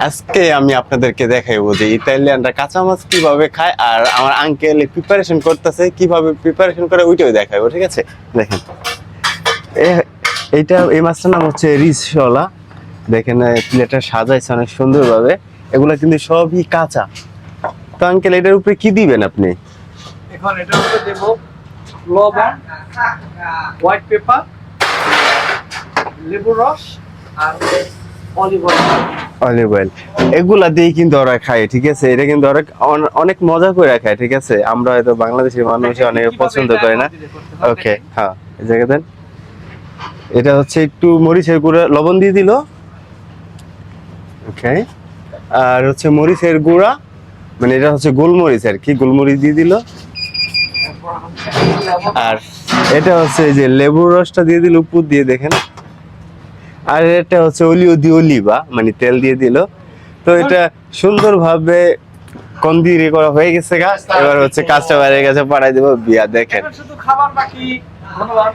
আজকে আমি আপনাদেরকে দেখাইবো যে ইতালিয়ানরা কাঁচা মাছ কিভাবে খায়, আর আমার আঙ্কেল প্রিপারেশন করতেছে কিভাবে প্রিপারেশন করে ওইটাও দেখাইবো। ঠিক আছে, দেখেন এইটা, এই মাছটার নাম হচ্ছে রিসশলা। দেখেন প্লেটটা সাজাইছে অনেক সুন্দরভাবে। এগুলা কিন্তু সবই কাঁচা। তো আঙ্কেল এটার উপরে কি দিবেন আপনি? এখন এটার উপরে দেব লবণ, হোয়াইট পেপার, লেবুর রস আর অলিভ অয়েল। এগুলা দিয়ে কিন্তু ওরা খায়। ঠিক আছে, এটা কিন্তু ওরা অনেক মজা করে খায়। ঠিক আছে, আমরা হয়তো বাংলাদেশের মানুষ অনেক পছন্দ করে না। ওকে, হ্যাঁ, এই জায়গা দেন। এটা হচ্ছে একটু মরিচের গুঁড়া, লবণ দিয়ে দিল। ওকে, আর হচ্ছে মরিচের গুঁড়া, মানে এটা হচ্ছে গোলমরিচ আর কি, গোলমরিচ দিয়ে দিল। আর এটা হচ্ছে এই যে লেবুর রসটা দিয়ে দিল উপর দিয়ে, দেখেন। আর এটা হচ্ছে অলিভা, মানে তেল দিয়ে দিল। তো এটা সুন্দরভাবে কন্দিরে করা হয়ে গেছে গা। এবার হচ্ছে কাস্টমারের কাছে পাঠাই দেবো বিয়া। দেখেন শুধু খাবার বাকি। ধন্যবাদ।